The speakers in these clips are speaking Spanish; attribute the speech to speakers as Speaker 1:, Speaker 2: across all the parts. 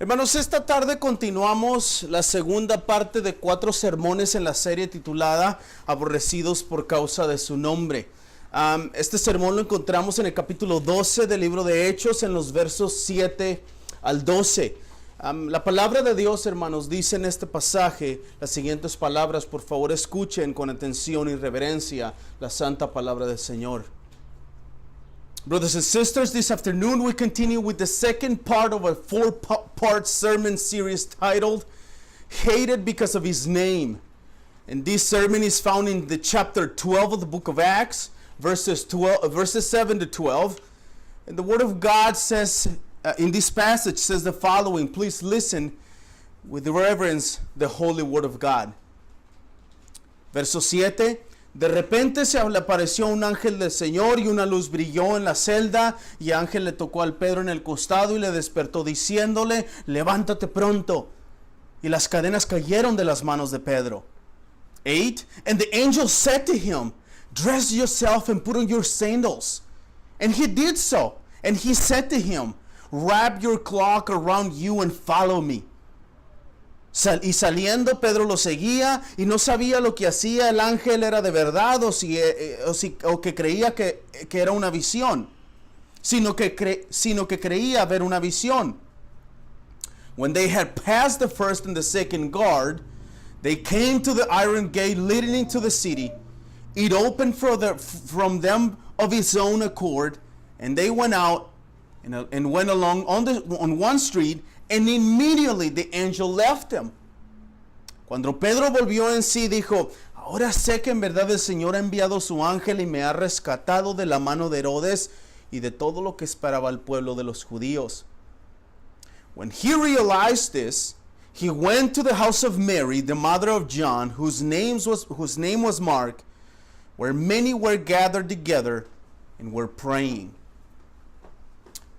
Speaker 1: Hermanos, esta tarde continuamos la segunda parte de 4 sermones en la serie titulada Aborrecidos por causa de su nombre. Este sermón lo encontramos en el capítulo 12 del libro de Hechos, en los versos 7 al 12. La palabra de Dios, hermanos, dice en este pasaje las siguientes palabras. Por favor, escuchen con atención y reverencia la santa palabra del Señor. Brothers and sisters, this afternoon we continue with the second part of a 4-part sermon series titled Hated Because of His Name. And this sermon is found in the chapter 12 of the book of Acts, verses 7 to 12. And the Word of God says, in this passage, says the following. Please listen with reverence the holy Word of God. Verso 7. De repente se le apareció un ángel del Señor y una luz brilló en la celda, y ángel le tocó al Pedro en el costado y le despertó diciéndole, levántate pronto. Y las cadenas cayeron de las manos de Pedro. 8. And the angel said to him, dress yourself and put on your sandals. And he did so. And he said to him, wrap your cloak around you and follow me. Y saliendo Pedro lo seguía y no sabía lo que hacía el ángel era de verdad o que creía que era una visión, sino que creía ver una visión. When they had passed the first and the second guard, they came to the iron gate leading into the city. It opened from them of its own accord, and they went out and went along on one street. And immediately the angel left him. Cuando Pedro volvió en sí, dijo, ahora sé que en verdad el Señor ha enviado su ángel y me ha rescatado de la mano de Herodes y de todo lo que esperaba el pueblo de los judíos. When he realized this, he went to the house of Mary, the mother of John, whose name was Mark, where many were gathered together and were praying.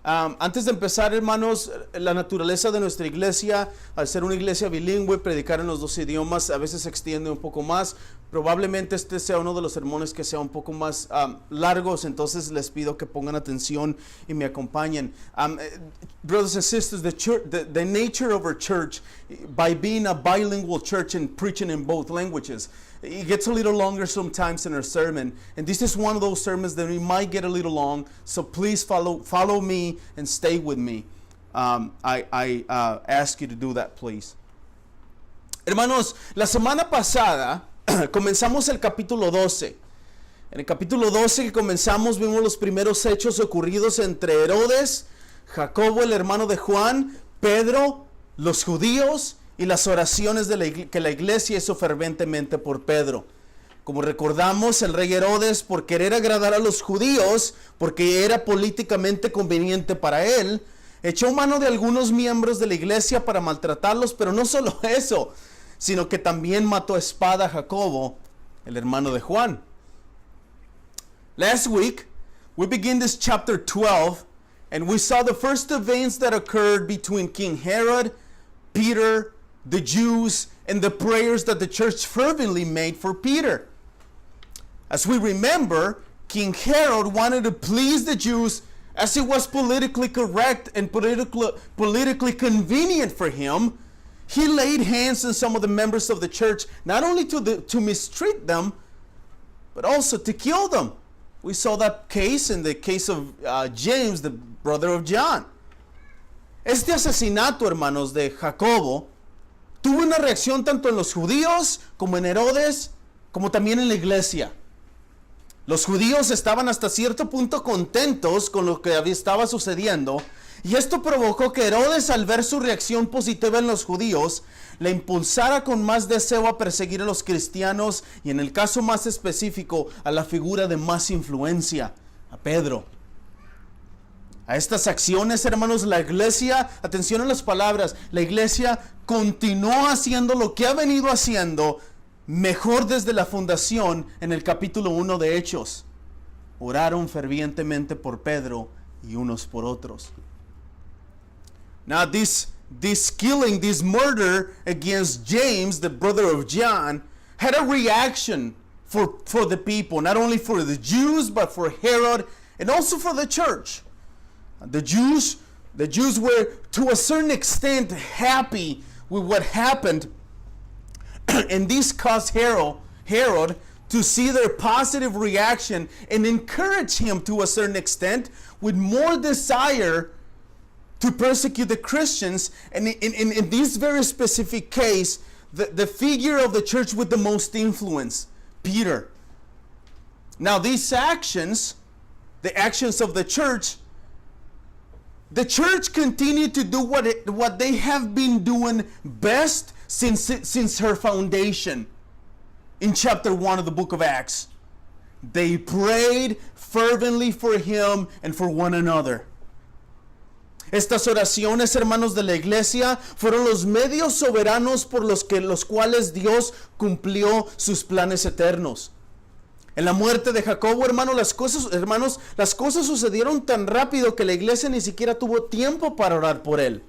Speaker 1: Antes de empezar, hermanos, la naturaleza de nuestra iglesia, al ser una iglesia bilingüe, predicar en los 2 idiomas, a veces se extiende un poco más. Probablemente este sea uno de los sermones que sea un poco más largos, entonces les pido que pongan atención y me acompañen. Brothers and sisters, the nature of our church, by being a bilingual church and preaching in both languages, it gets a little longer sometimes in our sermon, and this is one of those sermons that we might get a little long, so please follow me and stay with me. I ask you to do that, please. Hermanos, la semana pasada comenzamos el capítulo 12. En el capítulo 12 que comenzamos vimos los primeros hechos ocurridos entre Herodes, Jacobo el hermano de Juan, Pedro, los judíos y las oraciones que la iglesia hizo ferventemente por Pedro. Como recordamos, el rey Herodes, por querer agradar a los judíos, porque era políticamente conveniente para él, echó mano de algunos miembros de la iglesia para maltratarlos, pero no solo eso, sino que también mató a espada a Jacobo, el hermano de Juan. Last week, we began this chapter 12, and we saw the first events that occurred between King Herod, Peter, the Jews, and the prayers that the church fervently made for Peter. As we remember, King Herod wanted to please the Jews as it was politically correct and politically convenient for him. He laid hands on some of the members of the church, not only to mistreat them, but also to kill them. We saw that case in the case of James, the brother of John. Este asesinato, hermanos, de Jacobo, tuvo una reacción tanto en los judíos como en Herodes, como también en la iglesia. Los judíos estaban hasta cierto punto contentos con lo que estaba sucediendo, y esto provocó que Herodes, al ver su reacción positiva en los judíos, le impulsara con más deseo a perseguir a los cristianos y, en el caso más específico, a la figura de más influencia, a Pedro. A estas acciones, hermanos, la iglesia, atención a las palabras, la iglesia continuó haciendo lo que ha venido haciendo mejor desde la fundación en el capítulo 1 de Hechos. Oraron fervientemente por Pedro y unos por otros. Now this killing, this murder against James, the brother of John, had a reaction for the people, not only for the Jews, but for Herod and also for the church. The Jews The Jews were to a certain extent happy with what happened, and this caused Herod to see their positive reaction and encourage him to a certain extent with more desire to persecute the Christians. And in this very specific case, the figure of the church with the most influence, Peter. Now these actions, the actions of the church continued to do what they have been doing best since her foundation. In chapter 1 of the book of Acts, they prayed fervently for him and for one another. Estas oraciones, hermanos de la iglesia, fueron los medios soberanos por los cuales Dios cumplió sus planes eternos. En la muerte de Jacobo, hermanos, las cosas sucedieron tan rápido que la iglesia ni siquiera tuvo tiempo para orar por él.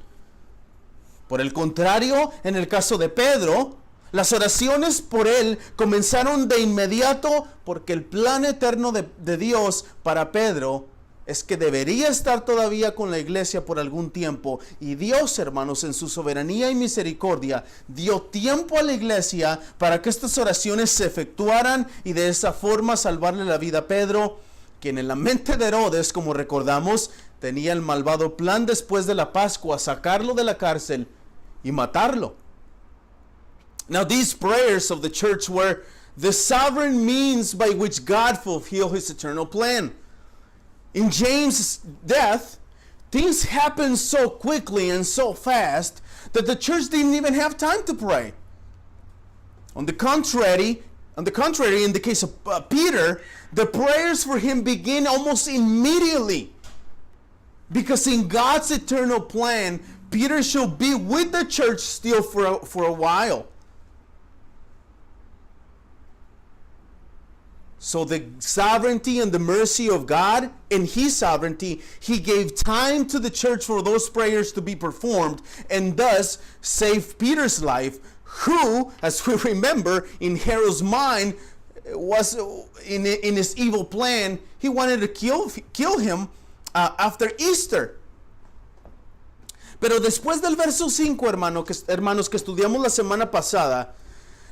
Speaker 1: Por el contrario, en el caso de Pedro, las oraciones por él comenzaron de inmediato, porque el plan eterno de Dios para Pedro es que debería estar todavía con la iglesia por algún tiempo. Y Dios, hermanos, en su soberanía y misericordia, dio tiempo a la iglesia para que estas oraciones se efectuaran y de esa forma salvarle la vida a Pedro, quien en la mente de Herodes, como recordamos, tenía el malvado plan después de la Pascua, sacarlo de la cárcel y matarlo. Now these prayers of the church were the sovereign means by which God fulfilled his eternal plan. In James' death, things happened so quickly and so fast that the church didn't even have time to pray. On the contrary, in the case of Peter, the prayers for him begin almost immediately, because in God's eternal plan, Peter should be with the church still for a while. So the sovereignty and the mercy of God, in his sovereignty, he gave time to the church for those prayers to be performed, and thus saved Peter's life, who, as we remember, in Herod's mind, was in his evil plan, he wanted to kill him after Easter. Pero después del verso 5, hermanos, que estudiamos la semana pasada,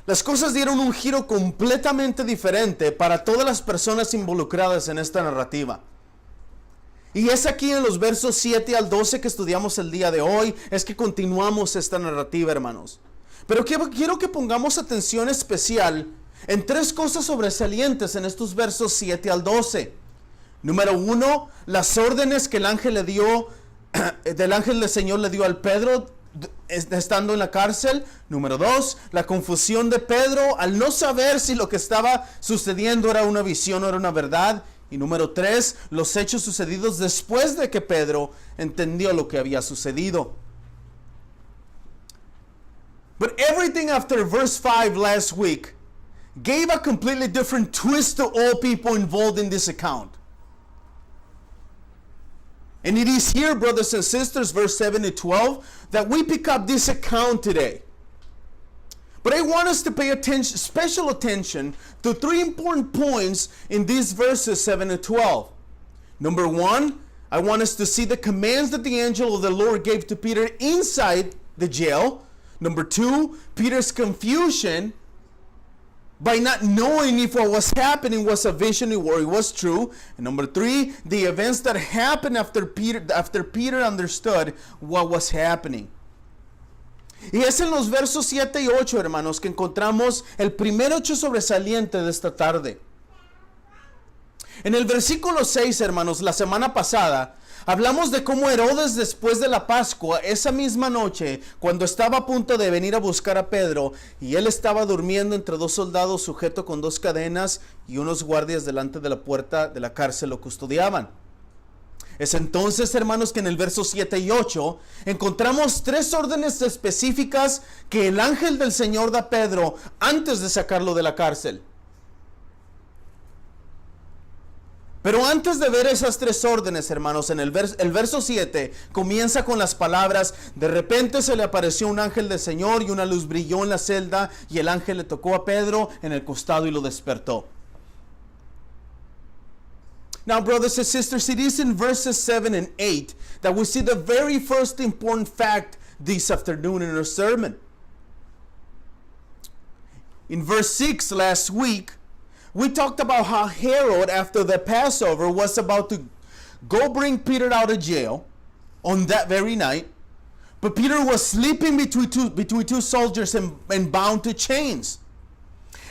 Speaker 1: las cosas dieron un giro completamente diferente para todas las personas involucradas en esta narrativa. Y es aquí en los versos 7 al 12 que estudiamos el día de hoy, es que continuamos esta narrativa, hermanos. Pero quiero que pongamos atención especial en tres cosas sobresalientes en estos versos 7 al 12. Número 1, las órdenes que el ángel del Señor le dio al Pedro estando en la cárcel. Número 2, la confusión de Pedro al no saber si lo que estaba sucediendo era una visión o era una verdad. Y número 3, los hechos sucedidos después de que Pedro entendió lo que había sucedido. But everything after verse 5 last week gave a completely different twist to all people involved in this account. And it is here, brothers and sisters, verse 7 to 12, that we pick up this account today. But I want us to pay special attention to three important points in these verses 7 to 12. Number 1, I want us to see the commands that the angel of the Lord gave to Peter inside the jail. Number 2, Peter's confusion by not knowing if what was happening was a vision or it was true. And number 3, the events that happened after Peter understood what was happening. Y es en los versos 7 y 8, hermanos, que encontramos el primer hecho sobresaliente de esta tarde. En el versículo 6, hermanos, la semana pasada, hablamos de cómo Herodes, después de la Pascua, esa misma noche, cuando estaba a punto de venir a buscar a Pedro, y él estaba durmiendo entre dos soldados sujeto con 2 cadenas, y unos guardias delante de la puerta de la cárcel lo custodiaban. Es entonces, hermanos, que en el verso 7 y 8 encontramos 3 órdenes específicas que el ángel del Señor da a Pedro antes de sacarlo de la cárcel. Pero antes de ver esas 3 órdenes, hermanos, el verso 7 comienza con las palabras: de repente se le apareció un ángel del Señor y una luz brilló en la celda, y el ángel le tocó a Pedro en el costado y lo despertó. Now, brothers and sisters, it is in verses 7 and 8 that we see the very first important fact this afternoon in our sermon. In verse 6 last week, we talked about how Herod, after the Passover, was about to go bring Peter out of jail on that very night. But Peter was sleeping between two soldiers and bound to chains.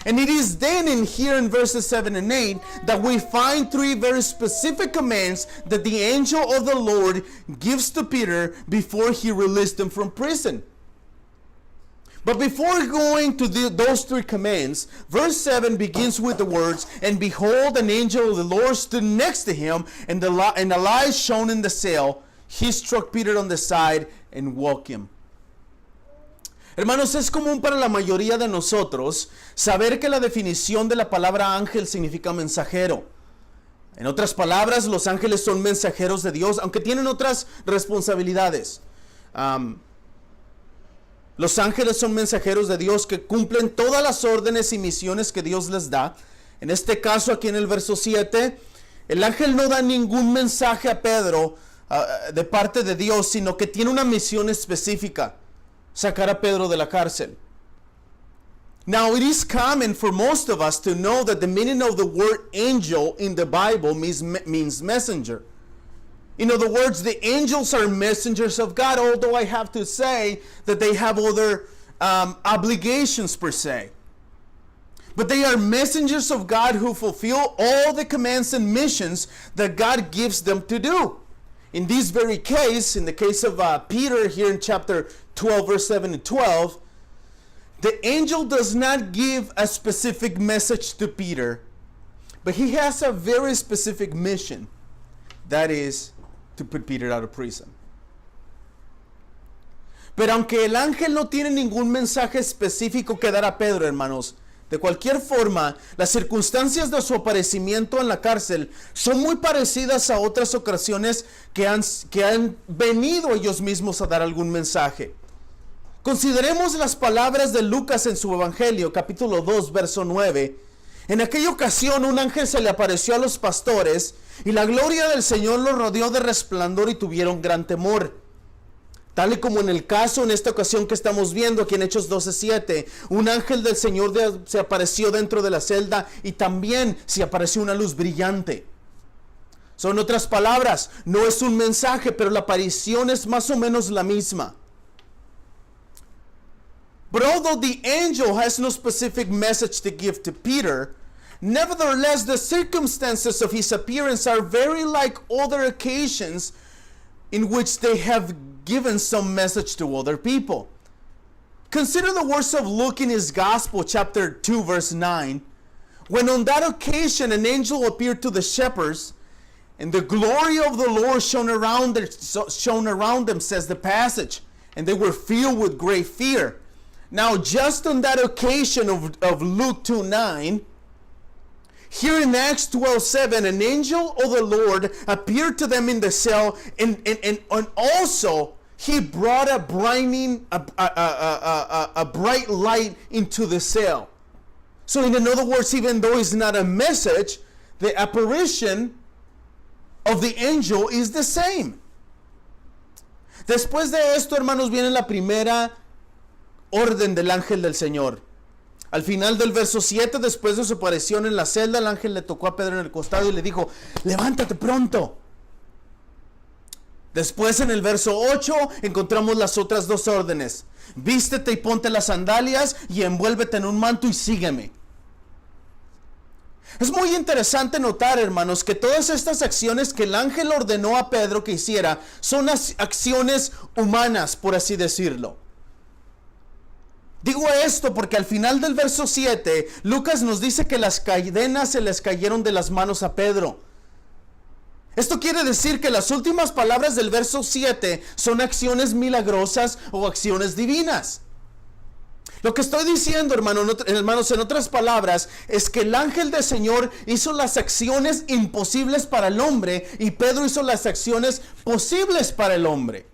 Speaker 1: And it is then in here in verses 7 and 8 that we find three very specific commands that the angel of the Lord gives to Peter before he released him from prison. But before going to those three commands, verse 7 begins with the words, "And behold, an angel of the Lord stood next to him, and the light shone in the cell. He struck Peter on the side and woke him." Hermanos, es común para la mayoría de nosotros saber que la definición de la palabra ángel significa mensajero. En otras palabras, los ángeles son mensajeros de Dios, aunque tienen otras responsabilidades. Los ángeles son mensajeros de Dios que cumplen todas las órdenes y misiones que Dios les da. En este caso, aquí en el verso 7, el ángel no da ningún mensaje a Pedro de parte de Dios, sino que tiene una misión específica: sacar a Pedro de la cárcel. Now, it is common for most of us to know that the meaning of the word angel in the Bible means messenger. In other words, the angels are messengers of God, although I have to say that they have other obligations per se. But they are messengers of God who fulfill all the commands and missions that God gives them to do. In this very case, in the case of Peter here in chapter 12, verse 7 and 12, the angel does not give a specific message to Peter, but he has a very specific mission. That is to put Peter out of prison. Pero aunque el ángel no tiene ningún mensaje específico que dar a Pedro, hermanos, de cualquier forma, las circunstancias de su aparecimiento en la cárcel son muy parecidas a otras ocasiones que han venido ellos mismos a dar algún mensaje. Consideremos las palabras de Lucas en su Evangelio, capítulo 2, verso 9. En aquella ocasión un ángel se le apareció a los pastores y la gloria del Señor los rodeó de resplandor y tuvieron gran temor. Tal y como en el caso en esta ocasión que estamos viendo aquí en Hechos 12:7, un ángel del Señor se apareció dentro de la celda y también se apareció una luz brillante. Son otras palabras, no es un mensaje, pero la aparición es más o menos la misma. But although the angel has no specific message to give to Peter, nevertheless the circumstances of his appearance are very like other occasions in which they have given some message to other people. Consider the words of Luke in his Gospel, chapter 2, verse 9. When on that occasion an angel appeared to the shepherds, and the glory of the Lord shone around them, says the passage, and they were filled with great fear. Now, just on that occasion of Luke 2:9, here in Acts 12:7, an angel of the Lord appeared to them in the cell, and also he brought a bright light into the cell. So in other words, even though it's not a message, the apparition of the angel is the same. Después de esto, hermanos, viene la primera orden del ángel del Señor. Al final del verso 7, después de su aparición en la celda, el ángel le tocó a Pedro en el costado y le dijo: levántate pronto. Después en el verso 8 encontramos las otras dos órdenes: vístete y ponte las sandalias y envuélvete en un manto y sígueme. Es muy interesante notar, hermanos, que todas estas acciones que el ángel ordenó a Pedro que hiciera son acciones humanas, por así decirlo. Digo esto porque al final del verso 7, Lucas nos dice que las cadenas se les cayeron de las manos a Pedro. Esto quiere decir que las últimas palabras del verso 7 son acciones milagrosas o acciones divinas. Lo que estoy diciendo, hermanos, en otras palabras, es que el ángel del Señor hizo las acciones imposibles para el hombre y Pedro hizo las acciones posibles para el hombre.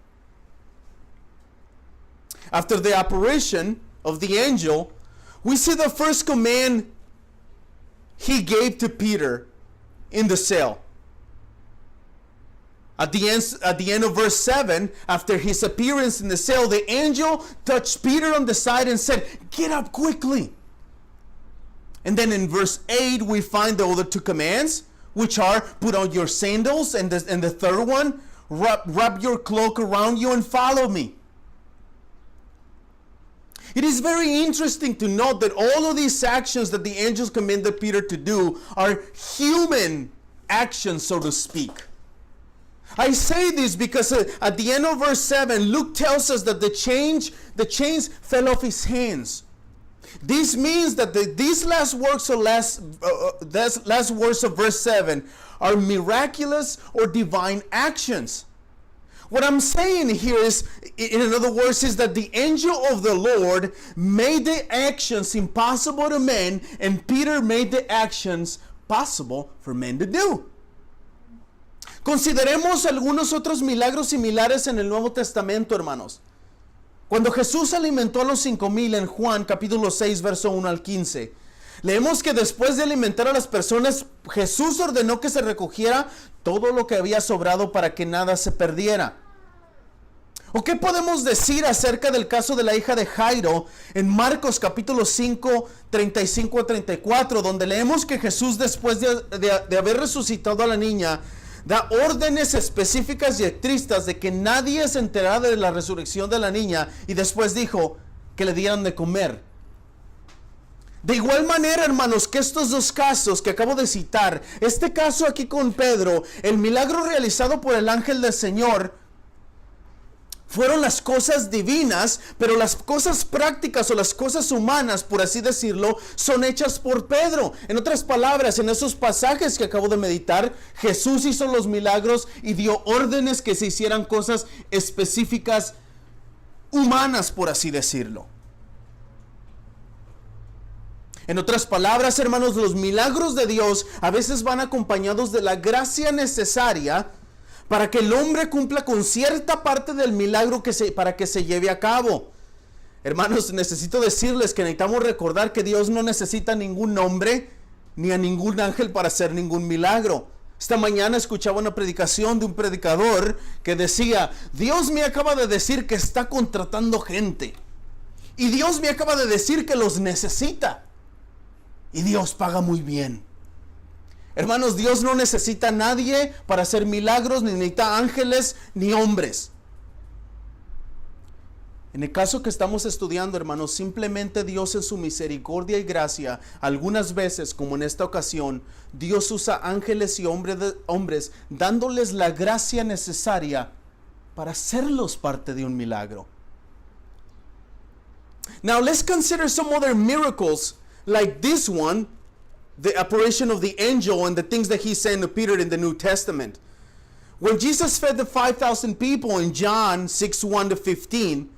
Speaker 1: After the apparition of the angel, we see the first command he gave to Peter in the cell. At the end of verse 7, after his appearance in the cell, the angel touched Peter on the side and said, "Get up quickly." And then in verse 8, we find the other two commands, which are, put on your sandals, and the third one, wrap your cloak around you and follow me. It is very interesting to note that all of these actions that the angels commanded Peter to do are human actions, so to speak. I say this because at the end of verse 7, Luke tells us that the chains fell off his hands. This means that these last words of verse 7 are miraculous or divine actions. What I'm saying here is, in other words, is that the angel of the Lord made the actions impossible to men, and Peter made the actions possible for men to do. Consideremos algunos otros milagros similares en el Nuevo Testamento, hermanos. Cuando Jesús alimentó a los 5,000 en Juan capítulo 6, verso 1 al 15, leemos que después de alimentar a las personas, Jesús ordenó que se recogiera todo lo que había sobrado para que nada se perdiera. ¿O qué podemos decir acerca del caso de la hija de Jairo en Marcos capítulo 5, 35 a 34, donde leemos que Jesús, después de haber resucitado a la niña, da órdenes específicas y estrictas de que nadie se enterara de la resurrección de la niña, y después dijo que le dieran de comer? De igual manera, hermanos, que estos dos casos que acabo de citar, este caso aquí con Pedro, el milagro realizado por el ángel del Señor, fueron las cosas divinas, pero las cosas prácticas o las cosas humanas, por así decirlo, son hechas por Pedro. En otras palabras, en esos pasajes que acabo de meditar, Jesús hizo los milagros y dio órdenes que se hicieran cosas específicas humanas, por así decirlo. En otras palabras, hermanos, los milagros de Dios a veces van acompañados de la gracia necesaria para que el hombre cumpla con cierta parte del milagro para que se lleve a cabo. Hermanos, necesito decirles que necesitamos recordar que Dios no necesita ningún hombre ni a ningún ángel para hacer ningún milagro. Esta mañana escuchaba una predicación de un predicador que decía: Dios me acaba de decir que está contratando gente, y Dios me acaba de decir que los necesita, y Dios paga muy bien. Hermanos, Dios no necesita a nadie para hacer milagros, ni necesita ángeles ni hombres. En el caso que estamos estudiando, hermanos, simplemente Dios en su misericordia y gracia, algunas veces, como en esta ocasión, Dios usa ángeles y hombres dándoles la gracia necesaria para hacerlos parte de un milagro. Now let's consider some other miracles like this one, the apparition of the angel and the things that he said to Peter in the New Testament. When Jesus fed the 5,000 people in John 6:1 to 15,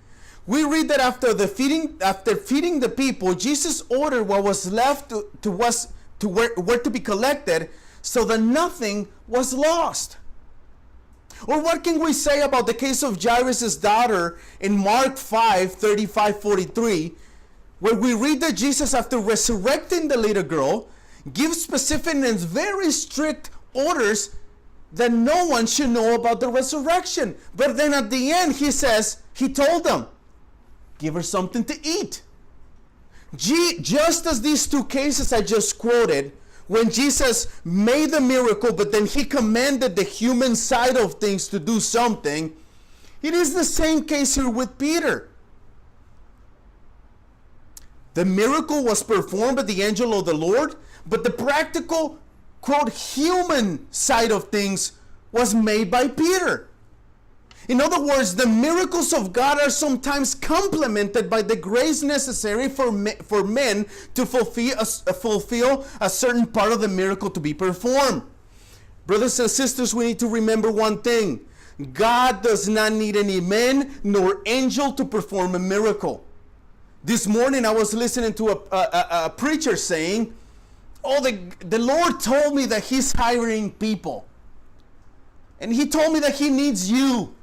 Speaker 1: we read that after feeding the people, Jesus ordered what was left where to be collected, so that nothing was lost. Or what can we say about the case of Jairus' daughter in Mark 5:35-43, where we read that Jesus, after resurrecting the little girl, gives specific and very strict orders that no one should know about the resurrection. But then at the end, he told them, give her something to eat. Just as these two cases I just quoted, when Jesus made the miracle, but then he commanded the human side of things to do something, it is the same case here with Peter. The miracle was performed by the angel of the Lord, but the practical, quote, human side of things was made by Peter. In other words, the miracles of God are sometimes complemented by the grace necessary for men to fulfill a certain part of the miracle to be performed. Brothers and sisters, we need to remember one thing. God does not need any man nor angel to perform a miracle. This morning I was listening to a preacher saying, the Lord told me that he's hiring people. And he told me that he needs you.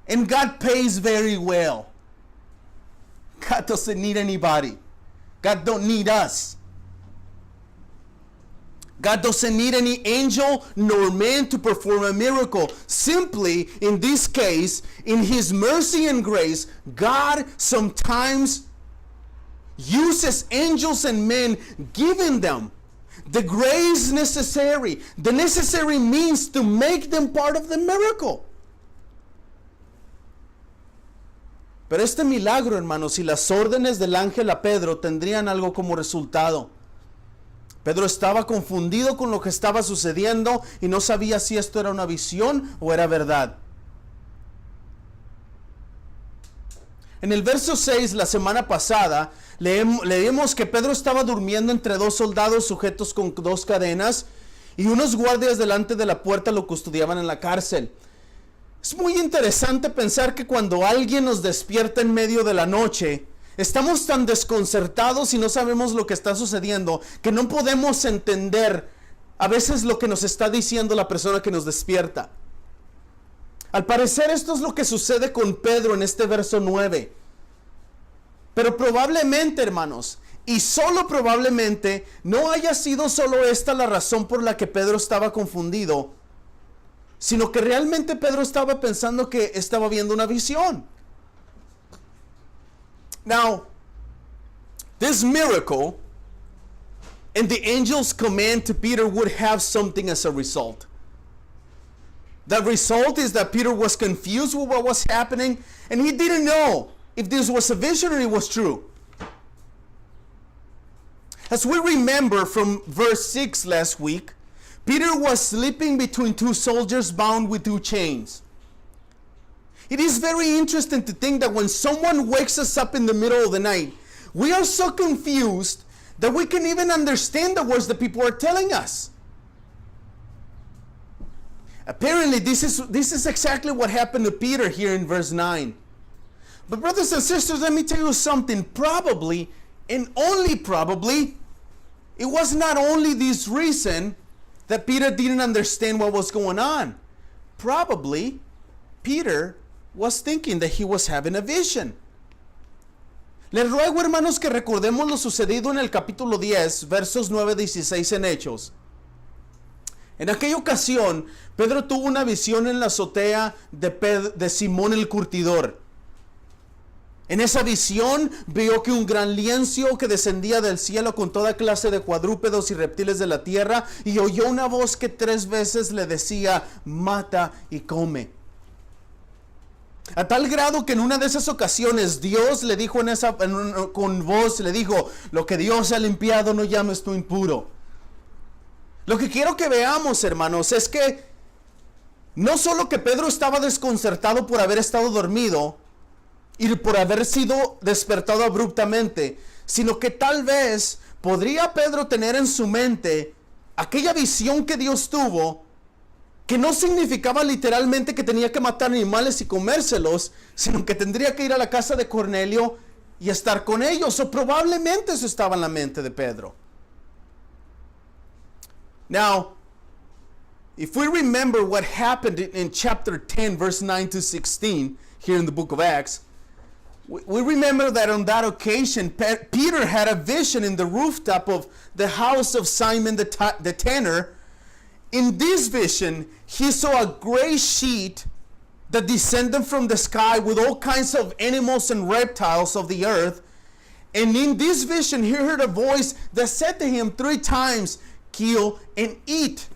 Speaker 1: And God pays very well. God doesn't need anybody. God don't need us. God doesn't need any angel nor man to perform a miracle. Simply, in this case, in His mercy and grace, God sometimes uses angels and men, giving them the grace necessary, the necessary means to make them part of the miracle. Pero este milagro, hermanos, y las órdenes del ángel a Pedro tendrían algo como resultado. Pedro estaba confundido con lo que estaba sucediendo y no sabía si esto era una visión o era verdad. En el verso 6, la semana pasada, leemos que Pedro estaba durmiendo entre dos soldados sujetos con dos cadenas y unos guardias delante de la puerta lo custodiaban en la cárcel. Es muy interesante pensar que cuando alguien nos despierta en medio de la noche, estamos tan desconcertados y no sabemos lo que está sucediendo que no podemos entender a veces lo que nos está diciendo la persona que nos despierta. Al parecer esto es lo que sucede con Pedro en este verso 9. Pero probablemente, hermanos, y solo probablemente, no haya sido solo esta la razón por la que Pedro estaba confundido, sino que realmente Pedro estaba pensando que estaba viendo una visión. Now, this miracle and the angel's command to Peter would have something as a result. The result is that Peter was confused with what was happening and he didn't know if this was a vision or it was true. As we remember from verse 6 last week, Peter was sleeping between two soldiers bound with two chains. It is very interesting to think that when someone wakes us up in the middle of the night, we are so confused that we can even understand the words that people are telling us. Apparently, this is exactly what happened to Peter here in verse 9. But brothers and sisters, let me tell you something. Probably, and only probably, it was not only this reason that Peter didn't understand what was going on. Probably, Peter was thinking that he was having a vision. Les ruego, hermanos, que recordemos lo sucedido en el capítulo 10, versos 9-16 en Hechos. En aquella ocasión, Pedro tuvo una visión en la azotea de Simón el curtidor. En esa visión vio que un gran lienzo que descendía del cielo con toda clase de cuadrúpedos y reptiles de la tierra, y oyó una voz que 3 veces le decía: mata y come. A tal grado que en una de esas ocasiones Dios le dijo con voz, le dijo: lo que Dios ha limpiado no llames tú impuro. Lo que quiero que veamos, hermanos, es que no solo que Pedro estaba desconcertado por haber estado dormido y por haber sido despertado abruptamente, sino que tal vez podría Pedro tener en su mente aquella visión que Dios tuvo, que no significaba literalmente que tenía que matar animales y comérselos, sino que tendría que ir a la casa de Cornelio y estar con ellos. O probablemente eso estaba en la mente de Pedro. Now, if we remember what happened in chapter 10, verse 9-16, here in the book of Acts, we remember that on that occasion, Peter had a vision in the rooftop of the house of Simon the tanner. In this vision, he saw a gray sheet that descended from the sky with all kinds of animals and reptiles of the earth. And in this vision, he heard a voice that said to him 3 times, kill and eat.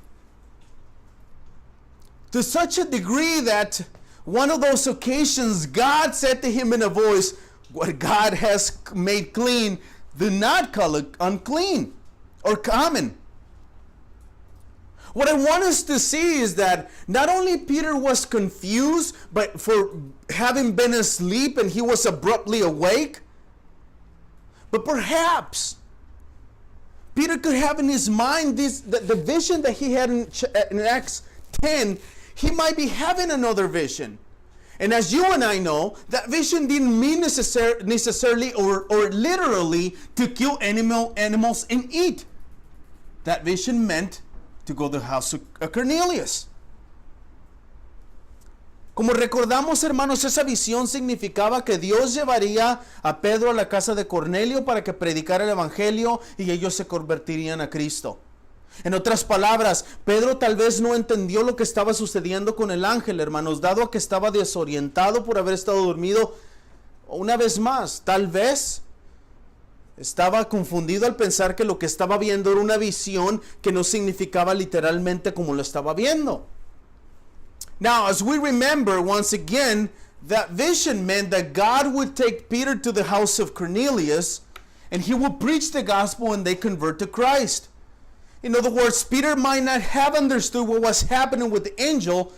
Speaker 1: To such a degree that one of those occasions, God said to him in a voice, what God has made clean, do not call it unclean or common. What I want us to see is that not only Peter was confused, but for having been asleep and he was abruptly awake, but perhaps Peter could have in his mind the vision that he had in Acts 10. He might be having another vision. And as you and I know, that vision didn't mean necessarily or literally to kill animals and eat. That vision meant to go to the house of Cornelius. Como recordamos, hermanos, esa visión significaba que Dios llevaría a Pedro a la casa de Cornelio para que predicara el evangelio y ellos se convertirían a Cristo. En otras palabras, Pedro tal vez no entendió lo que estaba sucediendo con el ángel, hermanos, dado a que estaba desorientado por haber estado dormido. Una vez más, tal vez estaba confundido al pensar que lo que estaba viendo era una visión que no significaba literalmente como lo estaba viendo. Now, as we remember once again, that vision meant that God would take Peter to the house of Cornelius and he would preach the gospel and they convert to Christ. In other words, Peter might not have understood what was happening with the angel,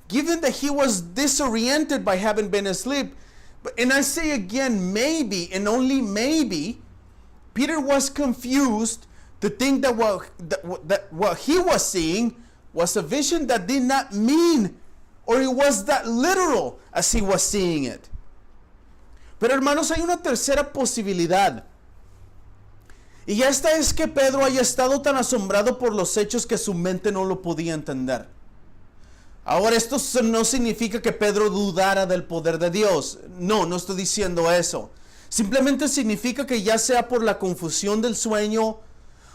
Speaker 1: given that he was disoriented by having been asleep. And I say again, maybe, and only maybe, Peter was confused to think that what he was seeing was a vision that did not mean, or it was that literal as he was seeing it. Pero hermanos, hay una tercera posibilidad. Y esta es que Pedro haya estado tan asombrado por los hechos que su mente no lo podía entender. Ahora, esto no significa que Pedro dudara del poder de Dios. No, no estoy diciendo eso. Simplemente significa que ya sea por la confusión del sueño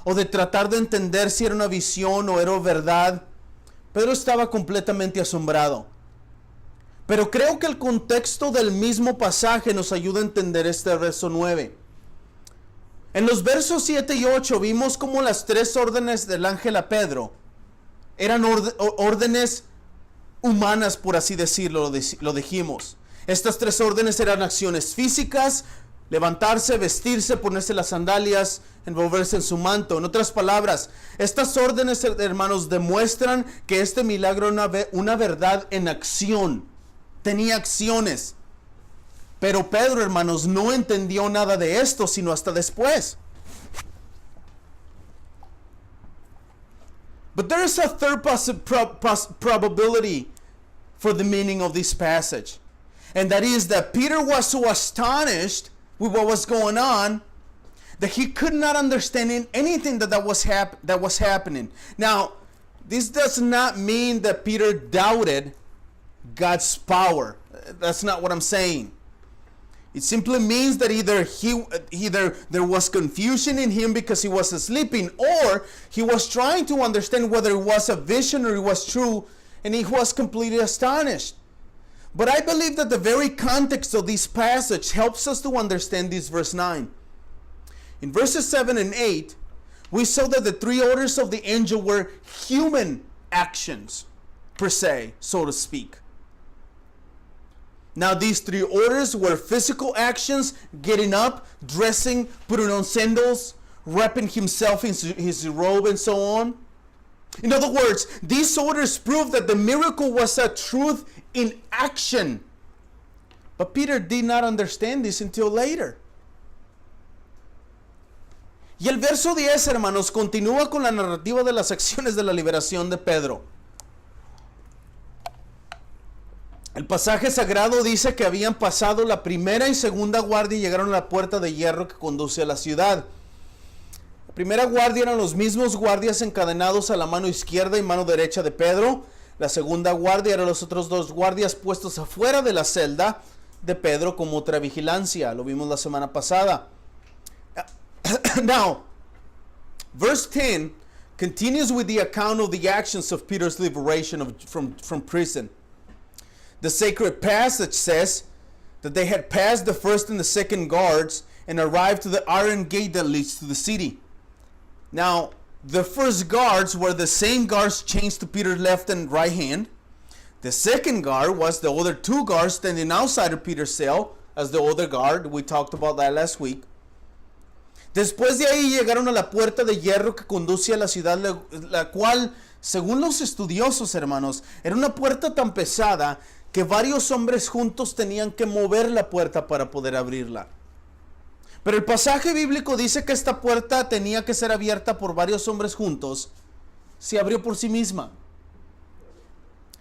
Speaker 1: o de tratar de entender si era una visión o era verdad, Pedro estaba completamente asombrado. Pero creo que el contexto del mismo pasaje nos ayuda a entender este verso 9. En los versos 7 y 8 vimos cómo las tres órdenes del ángel a Pedro eran órdenes humanas, por así decirlo, lo dijimos. Estas tres órdenes eran acciones físicas: levantarse, vestirse, ponerse las sandalias, envolverse en su manto. En otras palabras, estas órdenes, hermanos, demuestran que este milagro era una verdad en acción. Tenía acciones. Pero Pedro, hermanos, no entendió nada de esto sino hasta después. But there is a third probability for the meaning of this passage. And that is that Peter was so astonished with what was going on that he could not understand anything that was happening. Now, this does not mean that Peter doubted God's power. That's not what I'm saying. It simply means that either there was confusion in him because he was sleeping, or he was trying to understand whether it was a vision or it was true, and he was completely astonished. But I believe that the very context of this passage helps us to understand this verse 9. In verses 7 and 8, we saw that the three orders of the angel were human actions, per se, so to speak. Now, these three orders were physical actions: getting up, dressing, putting on sandals, wrapping himself in his robe, and so on. In other words, these orders prove that the miracle was a truth in action. But Peter did not understand this until later. Y el verso 10, hermanos, continúa con la narrativa de las acciones de la liberación de Pedro. El pasaje sagrado dice que habían pasado la primera y segunda guardia y llegaron a la puerta de hierro que conduce a la ciudad. La primera guardia eran los mismos guardias encadenados a la mano izquierda y mano derecha de Pedro. La segunda guardia eran los otros dos guardias puestos afuera de la celda de Pedro como otra vigilancia. Lo vimos la semana pasada. Now, verse 10 continues with the account of the actions of Peter's liberation from prison. The sacred passage says that they had passed the first and the second guards and arrived to the iron gate that leads to the city. Now, the first guards were the same guards chained to Peter's left and right hand. The second guard was the other two guards standing outside of Peter's cell as the other guard. We talked about that last week. Después de ahí llegaron a la puerta de hierro que conduce a la ciudad, la cual, según los estudiosos, hermanos, era una puerta tan pesada que varios hombres juntos tenían que mover la puerta para poder abrirla. Pero el pasaje bíblico dice que esta puerta tenía que ser abierta por varios hombres juntos. Se abrió por sí misma.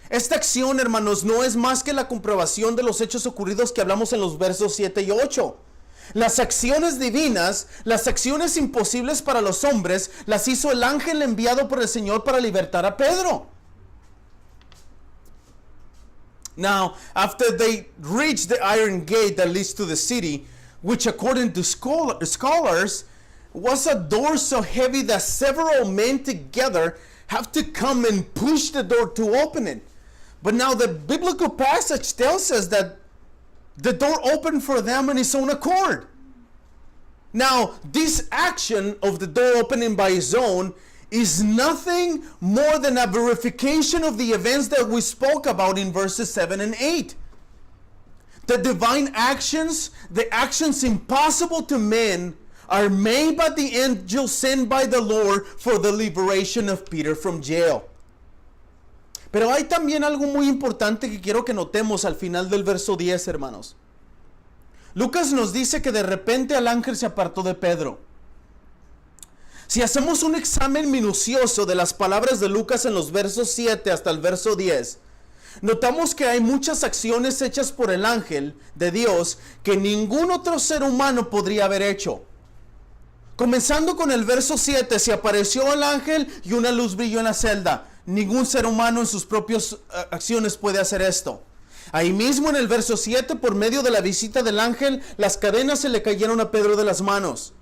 Speaker 1: Esta acción, hermanos, no es más que la comprobación de los hechos ocurridos que hablamos en los versos 7 y 8. Las acciones divinas, las acciones imposibles para los hombres, las hizo el ángel enviado por el Señor para libertar a Pedro. Now, after they reached the iron gate that leads to the city, which according to scholars was a door so heavy that several men together have to come and push the door to open it. But now the biblical passage tells us that the door opened for them on its own accord. Now, this action of the door opening by its own is nothing more than a verification of the events that we spoke about in verses 7 and 8. The divine actions, the actions impossible to men, are made by the angel sent by the Lord for the liberation of Peter from jail. Pero hay también algo muy importante que quiero que notemos al final del verso 10, hermanos. Lucas nos dice que de repente el ángel se apartó de Pedro. Si hacemos un examen minucioso de las palabras de Lucas en los versos 7 hasta el verso 10, notamos que hay muchas acciones hechas por el ángel de Dios que ningún otro ser humano podría haber hecho. Comenzando con el verso 7, se apareció el ángel y una luz brilló en la celda. Ningún ser humano en sus propias acciones puede hacer esto. Ahí mismo en el verso 7, por medio de la visita del ángel, las cadenas se le cayeron a Pedro de las manos.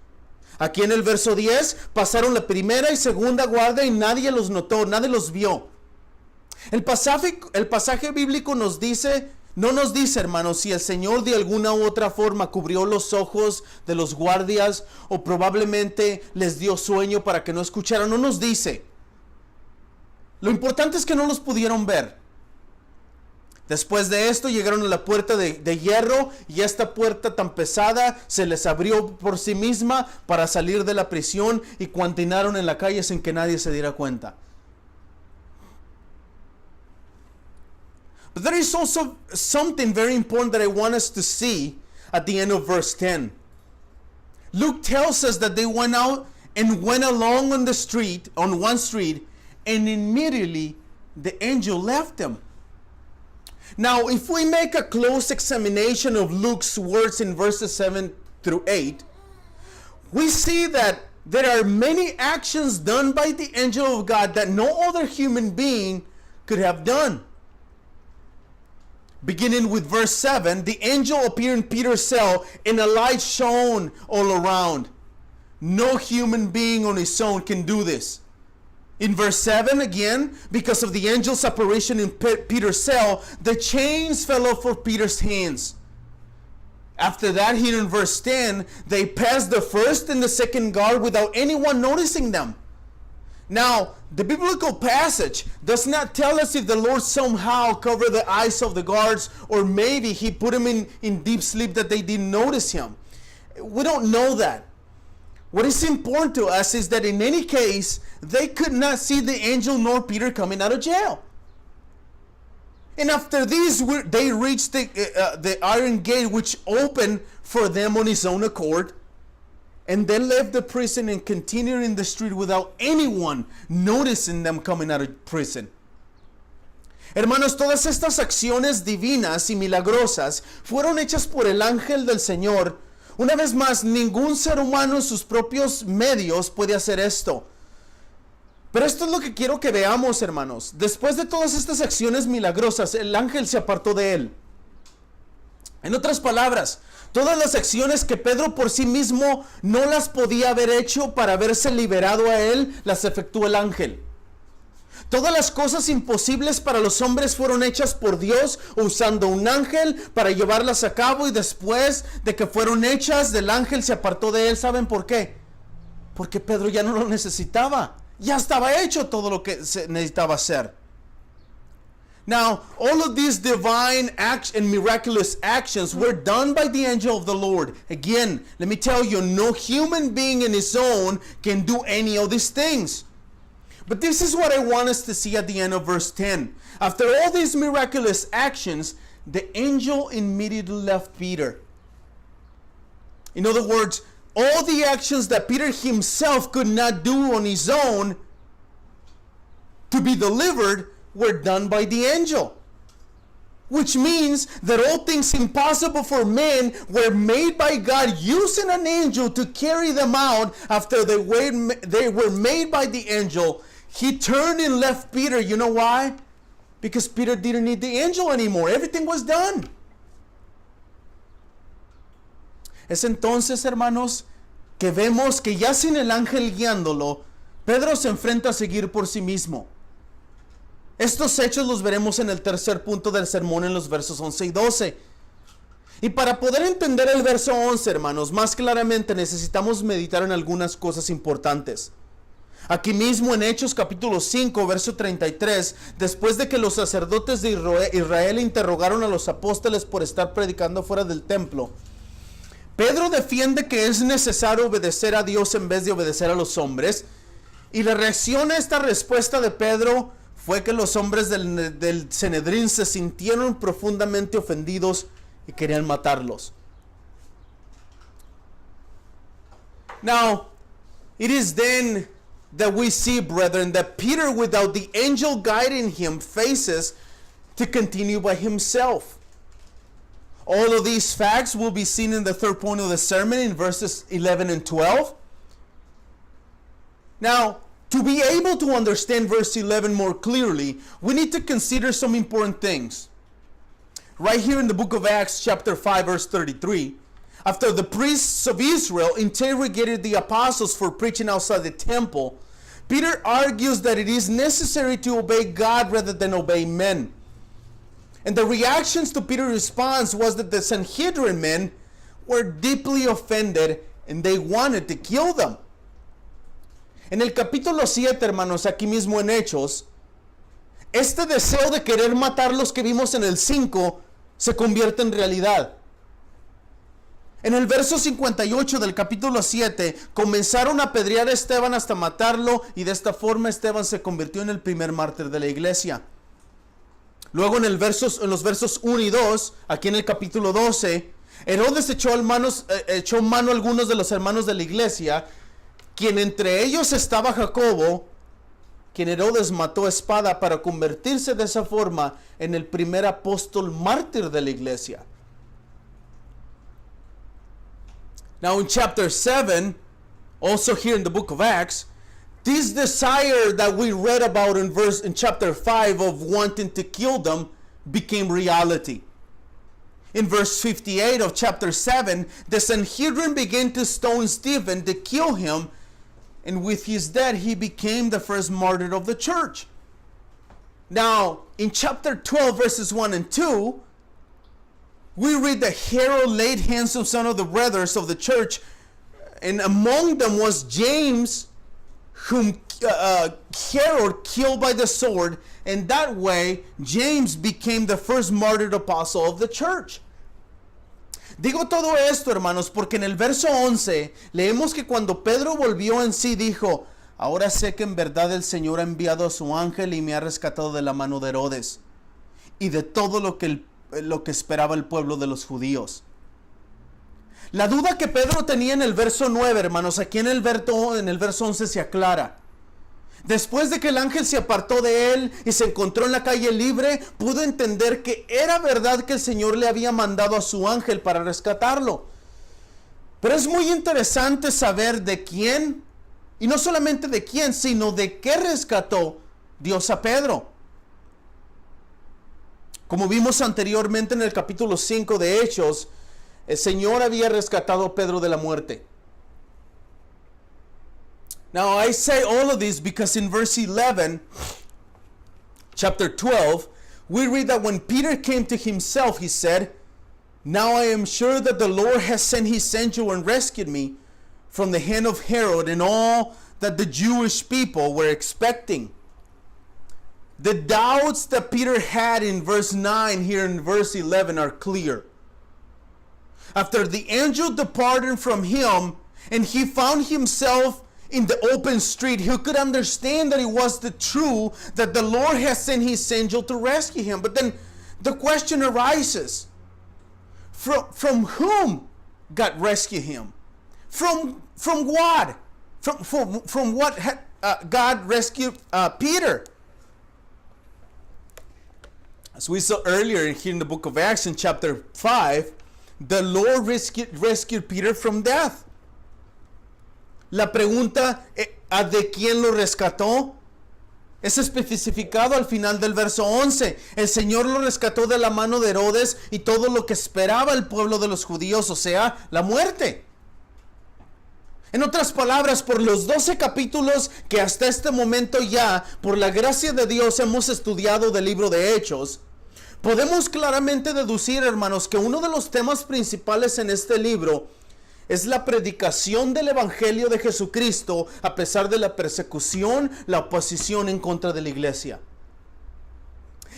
Speaker 1: Aquí en el verso 10, pasaron la primera y segunda guardia y nadie los notó, nadie los vio. El pasaje bíblico nos dice, no nos dice, hermanos, si el Señor de alguna u otra forma cubrió los ojos de los guardias o probablemente les dio sueño para que no escucharan, no nos dice. Lo importante es que no los pudieron ver. Después de esto llegaron a la puerta de hierro y esta puerta tan pesada se les abrió por sí misma para salir de la prisión y continuaron en la calle sin que nadie se diera cuenta. But there is also something very important that I want us to see at the end of verse 10. Luke tells us that they went out and went along on one street, and immediately the angel left them. Now, if we make a close examination of Luke's words in verses 7 through 8, we see that there are many actions done by the angel of God that no other human being could have done. Beginning with verse 7, the angel appeared in Peter's cell and a light shone all around. No human being on his own can do this. In verse 7 again, because of the angel's apparition in Peter's cell, the chains fell off of Peter's hands. After that, here in verse 10, they passed the first and the second guard without anyone noticing them. Now, the biblical passage does not tell us if the Lord somehow covered the eyes of the guards or maybe he put them in deep sleep that they didn't notice him. We don't know that. What is important to us is that in any case, they could not see the angel nor Peter coming out of jail. And after this, they reached the iron gate which opened for them on its own accord. And they left the prison and continued in the street without anyone noticing them coming out of prison. Hermanos, todas estas acciones divinas y milagrosas fueron hechas por el ángel del Señor. Una vez más, ningún ser humano en sus propios medios puede hacer esto. Pero esto es lo que quiero que veamos, hermanos. Después de todas estas acciones milagrosas, el ángel se apartó de él. En otras palabras, todas las acciones que Pedro por sí mismo no las podía haber hecho para haberse liberado a él, las efectuó el ángel. Todas las cosas imposibles para los hombres fueron hechas por Dios usando un ángel para llevarlas a cabo, y después de que fueron hechas, el ángel se apartó de él. ¿Saben por qué? Porque Pedro ya no lo necesitaba. Ya estaba hecho todo lo que se necesitaba hacer. Now, all of these divine and miraculous actions were done by the angel of the Lord. Again, let me tell you, no human being in his own can do any of these things. But this is what I want us to see at the end of verse 10. After all these miraculous actions, the angel immediately left Peter. In other words, all the actions that Peter himself could not do on his own to be delivered were done by the angel. Which means that all things impossible for men were made by God using an angel to carry them out. After they were made by the angel, he turned and left Peter. You know why? Because Peter didn't need the angel anymore. Everything was done. Es entonces, hermanos, que vemos que ya sin el ángel guiándolo, Pedro se enfrenta a seguir por sí mismo. Estos hechos los veremos en el tercer punto del sermón en los versos 11 y 12. Y para poder entender el verso 11, hermanos, más claramente necesitamos meditar en algunas cosas importantes. Aquí mismo en Hechos capítulo 5, verso 33, después de que los sacerdotes de Israel interrogaron a los apóstoles por estar predicando fuera del templo, Pedro defiende que es necesario obedecer a Dios en vez de obedecer a los hombres. Y la reacción a esta respuesta de Pedro fue que los hombres del Sanedrín se sintieron profundamente ofendidos y querían matarlos. Now, it is then that we see, brethren, that Peter, without the angel guiding him, faces to continue by himself. All of these facts will be seen in the third point of the sermon in verses 11 and 12. Now, to be able to understand verse 11 more clearly, we need to consider some important things. Right here in the book of Acts, chapter 5, verse 33, after the priests of Israel interrogated the apostles for preaching outside the temple, Peter argues that it is necessary to obey God rather than obey men. And the reactions to Peter's response was that the Sanhedrin men were deeply offended and they wanted to kill them. En el capítulo 7, hermanos, aquí mismo en Hechos, este deseo de querer matar los que vimos en el 5 se convierte en realidad. En el verso 58 del capítulo 7, comenzaron a apedrear a Esteban hasta matarlo, y de esta forma Esteban se convirtió en el primer mártir de la iglesia. Luego en los versos 1 y 2, aquí en el capítulo 12, Herodes echó mano a algunos de los hermanos de la iglesia, quien entre ellos estaba Jacobo, quien Herodes mató a espada para convertirse de esa forma en el primer apóstol mártir de la iglesia. Now in chapter 7, also here in the book of Acts, this desire that we read about in chapter 5 of wanting to kill them became reality. In verse 58 of chapter 7, the Sanhedrin began to stone Stephen to kill him, and with his death he became the first martyr of the church. Now, in chapter 12, verses 1 and 2, we read that Herod laid hands on some of the brothers of the church, and among them was James, whom Herod killed by the sword, and that way James became the first martyred apostle of the church. Digo todo esto, hermanos, porque en el verso 11 leemos que cuando Pedro volvió en sí dijo: ahora sé que en verdad el Señor ha enviado a su ángel y me ha rescatado de la mano de Herodes y de todo lo que esperaba el pueblo de los judíos. La duda que Pedro tenía en el verso 9, hermanos, aquí en el verso 11 se aclara. Después de que el ángel se apartó de él y se encontró en la calle libre, pudo entender que era verdad que el Señor le había mandado a su ángel para rescatarlo. Pero es muy interesante saber de quién, y no solamente de quién, sino de qué rescató Dios a Pedro. Como vimos anteriormente en el capítulo 5 de Hechos, el Señor había rescatado a Pedro de la muerte. Now I say all of this because in verse 11, chapter 12, we read that when Peter came to himself, he said, now I am sure that the Lord has sent his angel and rescued me from the hand of Herod and all that the Jewish people were expecting. The doubts that Peter had in verse 9 here in verse 11 are clear. After the angel departed from him and he found himself in the open street, he could understand that it was the truth that the Lord has sent his angel to rescue him. But then the question arises, from whom God rescued him? From what? From what had God rescued Peter? As we saw earlier here in the book of Acts in chapter 5, the Lord rescued Peter from death. La pregunta de quién lo rescató es especificado al final del verso 11. El Señor lo rescató de la mano de Herodes y todo lo que esperaba el pueblo de los judíos, o sea, la muerte. En otras palabras, por los 12 capítulos que hasta este momento ya, por la gracia de Dios, hemos estudiado del libro de Hechos, podemos claramente deducir, hermanos, que uno de los temas principales en este libro es la predicación del Evangelio de Jesucristo a pesar de la persecución, la oposición en contra de la iglesia.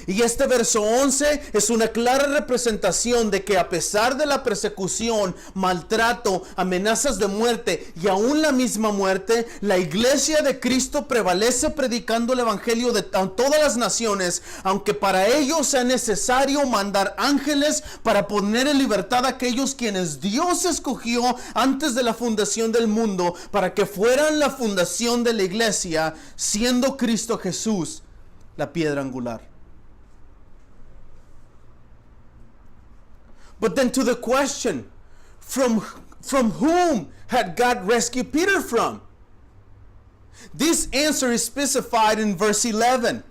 Speaker 1: Y este verso 11 es una clara representación de que a pesar de la persecución, maltrato, amenazas de muerte y aún la misma muerte, la iglesia de Cristo prevalece predicando el evangelio a todas las naciones, aunque para ello sea necesario mandar ángeles para poner en libertad a aquellos quienes Dios escogió antes de la fundación del mundo para que fueran la fundación de la iglesia, siendo Cristo Jesús la piedra angular. But then to the question, from whom had God rescued Peter from? This answer is specified in verse 11.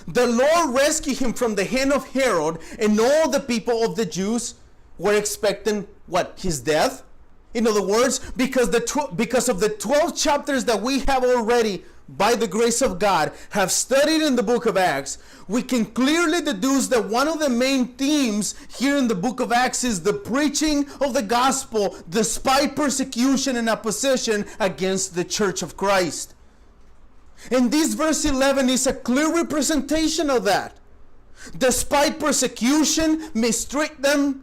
Speaker 1: The Lord rescued him from the hand of Herod, and all the people of the Jews were expecting what? His death? In other words, because of the 12 chapters that we have already, by the grace of God, have studied in the book of Acts, we can clearly deduce that one of the main themes here in the book of Acts is the preaching of the gospel despite persecution and opposition against the church of Christ. And this verse 11 is a clear representation of that. Despite persecution, mistreatment,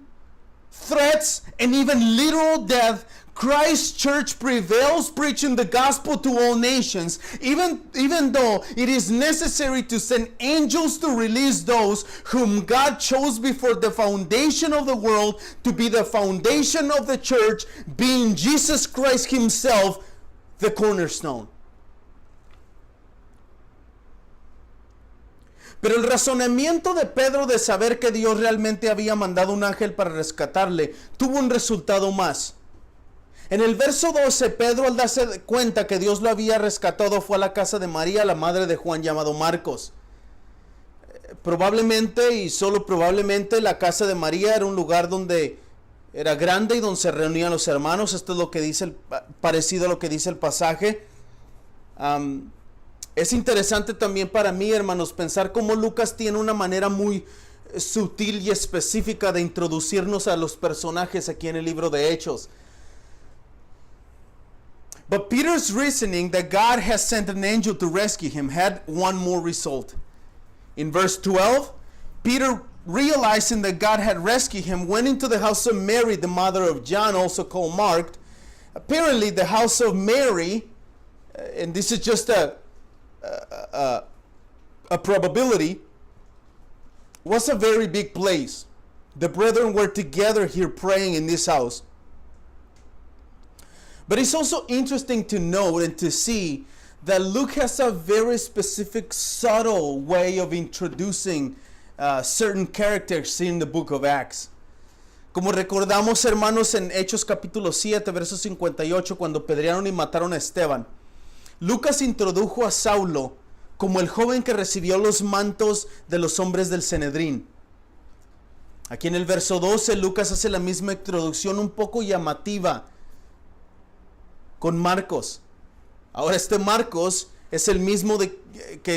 Speaker 1: threats, and even literal death, Christ's church prevails preaching the gospel to all nations, even though it is necessary to send angels to release those whom God chose before the foundation of the world to be the foundation of the church, being Jesus Christ himself, the cornerstone. Pero el razonamiento de Pedro de saber que Dios realmente había mandado un ángel para rescatarle tuvo un resultado más. En el verso 12, Pedro, al darse cuenta que Dios lo había rescatado, fue a la casa de María, la madre de Juan, llamado Marcos. Probablemente, y solo probablemente, la casa de María era un lugar donde era grande y donde se reunían los hermanos. Esto es lo que dice, parecido a lo que dice el pasaje. Es interesante también para mí, hermanos, pensar cómo Lucas tiene una manera muy sutil y específica de introducirnos a los personajes aquí en el libro de Hechos. But Peter's reasoning that God has sent an angel to rescue him had one more result. In verse 12, Peter, realizing that God had rescued him, went into the house of Mary, the mother of John, also called Mark. Apparently, the house of Mary, and this is just a probability, was a very big place. The brethren were together here praying in this house. But it's also interesting to note and to see that Luke has a very specific, subtle way of introducing certain characters in the book of Acts. Como recordamos, hermanos, en Hechos capítulo 7, verso 58, cuando pedrearon y mataron a Esteban, Lucas introdujo a Saulo como el joven que recibió los mantos de los hombres del Sanedrín. Aquí en el verso 12, Lucas hace la misma introducción un poco llamativa con Marcos. Ahora este Marcos es el mismo de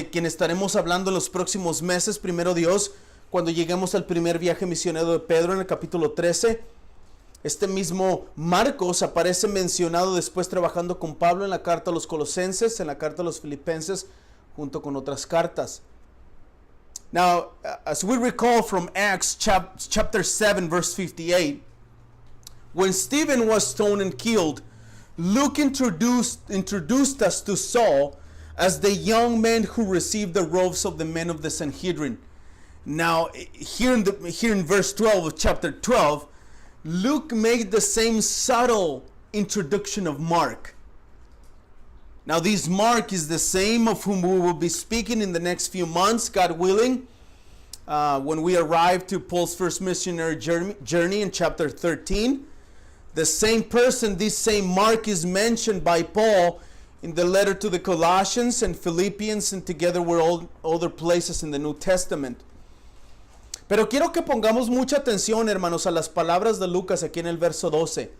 Speaker 1: quien estaremos hablando en los próximos meses, primero Dios, cuando lleguemos al primer viaje misionero de Pedro en el capítulo 13. Este mismo Marcos aparece mencionado después trabajando con Pablo en la carta a los Colosenses, en la carta a los Filipenses, junto con otras cartas. Now, as we recall from Acts chapter 7, verse 58, when Stephen was stoned and killed, Luke introduced us to Saul as the young man who received the robes of the men of the Sanhedrin. Now, here in verse 12 of chapter 12, Luke made the same subtle introduction of Mark. Now, this Mark is the same of whom we will be speaking in the next few months, God willing, when we arrive to Paul's first missionary journey in chapter 13. The same person, this same Mark, is mentioned by Paul in the letter to the Colossians and Philippians, and together with all other places in the New Testament. Pero quiero que pongamos mucha atención, hermanos, a las palabras de Lucas aquí en el verso 12.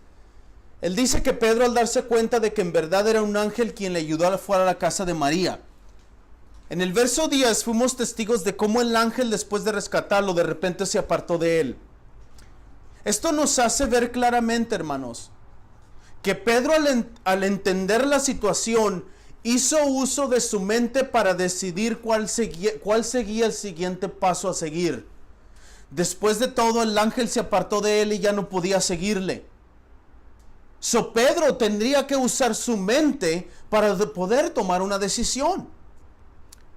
Speaker 1: Él dice que Pedro, al darse cuenta de que en verdad era un ángel quien le ayudó a fuera a la casa de María. En el verso 10 fuimos testigos de cómo el ángel, después de rescatarlo, de repente se apartó de él. Esto nos hace ver claramente, hermanos, que Pedro al entender la situación hizo uso de su mente para decidir cuál seguía el siguiente paso a seguir. Después de todo, el ángel se apartó de él y ya no podía seguirle. So Pedro tendría que usar su mente para poder tomar una decisión.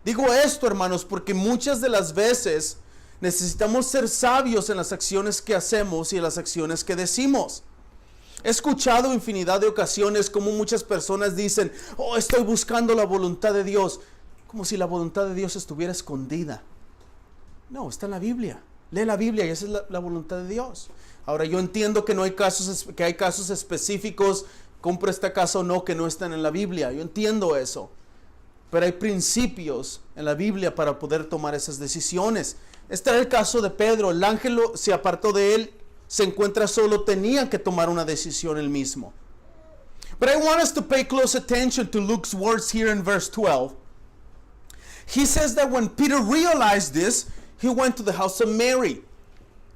Speaker 1: Digo esto, hermanos, porque muchas de las veces necesitamos ser sabios en las acciones que hacemos y en las acciones que decimos. He escuchado infinidad de ocasiones como muchas personas dicen, oh, estoy buscando la voluntad de Dios, como si la voluntad de Dios estuviera escondida. No, está en la Biblia. Lee la Biblia y esa es la voluntad de Dios. Ahora, yo entiendo que hay casos específicos, compro esta casa o no, que no están en la Biblia. Yo entiendo eso. Pero hay principios en la Biblia para poder tomar esas decisiones. Este era el caso de Pedro. El ángel se apartó de él, se encuentra solo, tenía que tomar una decisión él mismo. But I want us to pay close attention to Luke's words here in verse 12. He says that when Peter realized this, he went to the house of Mary.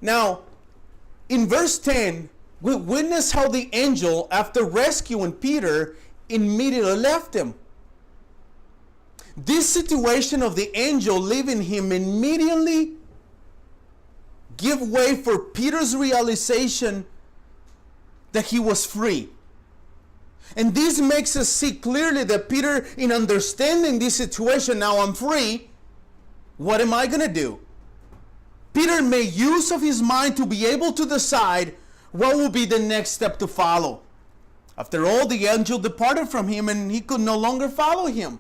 Speaker 1: Now, in verse 10, we witness how the angel, after rescuing Peter, immediately left him. This situation of the angel leaving him immediately give way for Peter's realization that he was free. And this makes us see clearly that Peter, in understanding this situation, now I'm free, what am I going to do? Peter made use of his mind to be able to decide what will be the next step to follow. After all, the angel departed from him and he could no longer follow him.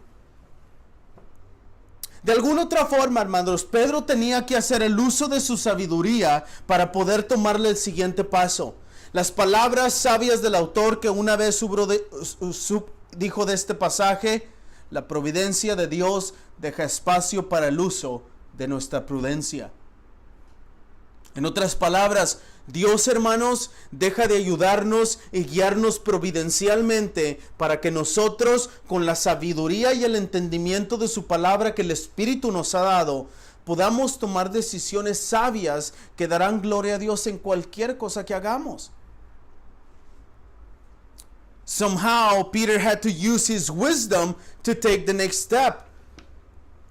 Speaker 1: De alguna otra forma, hermanos, Pedro tenía que hacer el uso de su sabiduría para poder tomarle el siguiente paso. Las palabras sabias del autor que una vez dijo de este pasaje, la providencia de Dios deja espacio para el uso de nuestra prudencia. En otras palabras, Dios, hermanos, deja de ayudarnos y guiarnos providencialmente para que nosotros, con la sabiduría y el entendimiento de su palabra que el Espíritu nos ha dado, podamos tomar decisiones sabias que darán gloria a Dios en cualquier cosa que hagamos. Somehow, Peter had to use his wisdom to take the next step.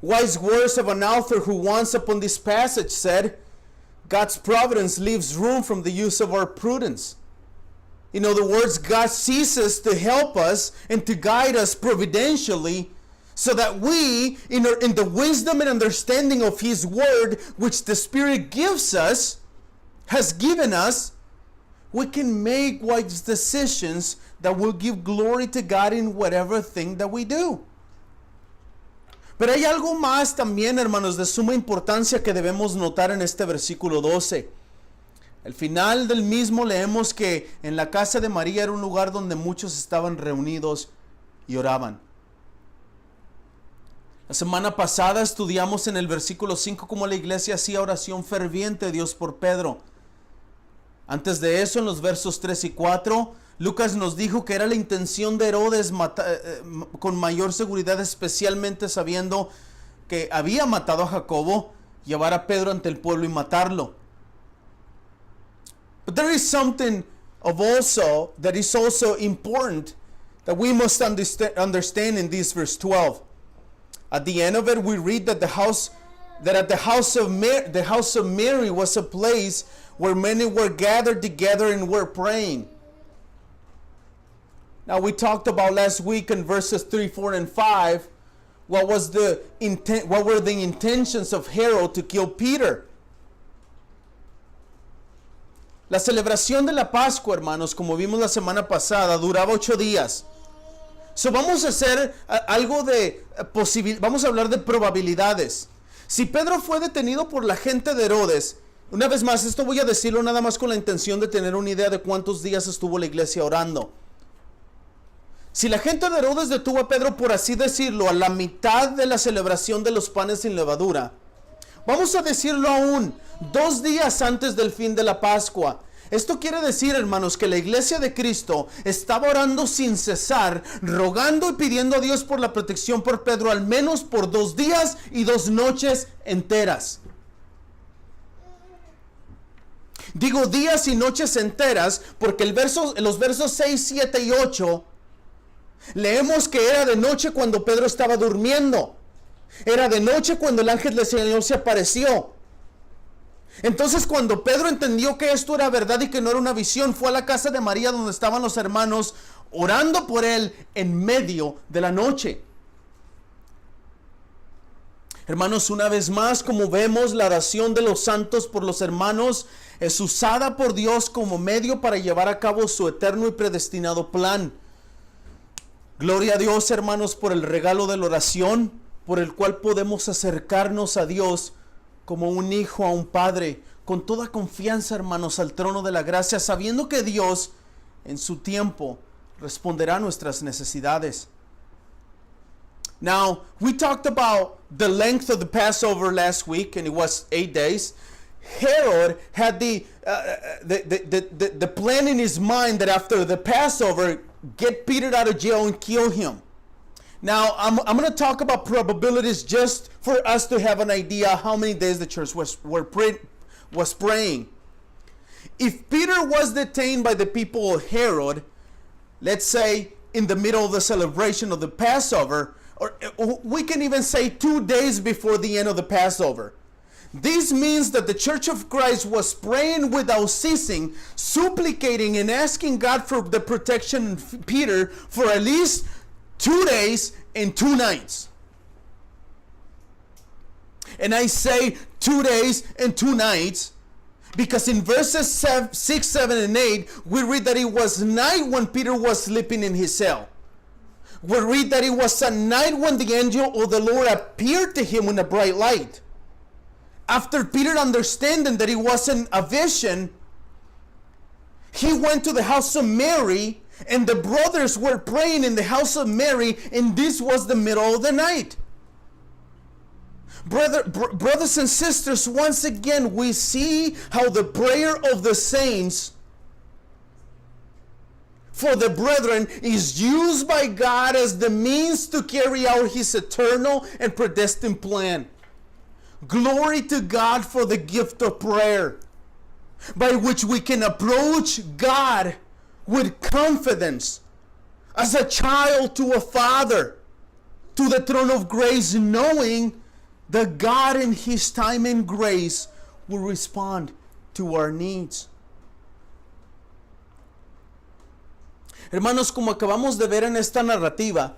Speaker 1: Wise words of an author who once upon this passage said, God's providence leaves room from the use of our prudence. In other words, God ceases to help us and to guide us providentially so that we, in the wisdom and understanding of His Word, which the Spirit gives us, has given us, we can make wise decisions that will give glory to God in whatever thing that we do. Pero hay algo más también, hermanos, de suma importancia que debemos notar en este versículo 12. Al final del mismo leemos que en la casa de María era un lugar donde muchos estaban reunidos y oraban. La semana pasada estudiamos en el versículo 5 cómo la iglesia hacía oración ferviente a Dios por Pedro. Antes de eso, en los versos 3 y 4, Lucas nos dijo que era la intención de Herodes con mayor seguridad, especialmente sabiendo que había matado a Jacobo, llevar a Pedro ante el pueblo y matarlo. But there is something that is also important that we must understand in this verse 12. At the end of it, we read that the house of Mary was a place where many were gathered together and were praying. Now, we talked about last week in verses 3, 4, and 5 what were the intentions of Herod to kill Peter. La celebración de la Pascua, hermanos, como vimos la semana pasada, duraba 8 días. So vamos a hacer vamos a hablar de probabilidades. Si Pedro fue detenido por la gente de Herodes, una vez más, esto voy a decirlo nada más con la intención de tener una idea de cuántos días estuvo la iglesia orando. Si la gente de Herodes detuvo a Pedro, por así decirlo, a la mitad de la celebración de los panes sin levadura, vamos a decirlo aún 2 días antes del fin de la Pascua, Esto quiere decir, hermanos, que la iglesia de Cristo estaba orando sin cesar, rogando y pidiendo a Dios por la protección por Pedro, al menos por 2 días y 2 noches enteras. Digo días y noches enteras porque los versos 6, 7 y 8 leemos que era de noche cuando Pedro estaba durmiendo. Era de noche cuando el ángel del Señor se apareció. Entonces, cuando Pedro entendió que esto era verdad y que no era una visión, fue a la casa de María donde estaban los hermanos orando por él en medio de la noche. Hermanos, una vez más, como vemos, la oración de los santos por los hermanos es usada por Dios como medio para llevar a cabo su eterno y predestinado plan. Gloria a Dios, hermanos, por el regalo de la oración, por el cual podemos acercarnos a Dios como un hijo a un padre, con toda confianza, hermanos, al trono de la gracia, sabiendo que Dios, en su tiempo, responderá a nuestras necesidades. Now, we talked about the length of the Passover last week, and it was 8 days. Herod had the plan in his mind that after the Passover, get Peter out of jail and kill him. Now, I'm going to talk about probabilities just for us to have an idea how many days the church was praying. If Peter was detained by the people of Herod, let's say in the middle of the celebration of the Passover, or we can even say 2 days before the end of the Passover. This means that the Church of Christ was praying without ceasing, supplicating and asking God for the protection of Peter for at least 2 days and 2 nights. And I say 2 days and 2 nights because in verses 6, 7, and 8, we read that it was night when Peter was sleeping in his cell. We read that it was a night when the angel of the Lord appeared to him in a bright light. After Peter understanding that it wasn't a vision, he went to the house of Mary, and the brothers were praying in the house of Mary, and this was the middle of the night. Brothers and sisters, once again, we see how the prayer of the saints for the brethren is used by God as the means to carry out his eternal and predestined plan. Glory to God for the gift of prayer, by which we can approach God with confidence as a child to a father, to the throne of grace, knowing that God in his time and grace will respond to our needs. Hermanos, como acabamos de ver en esta narrativa,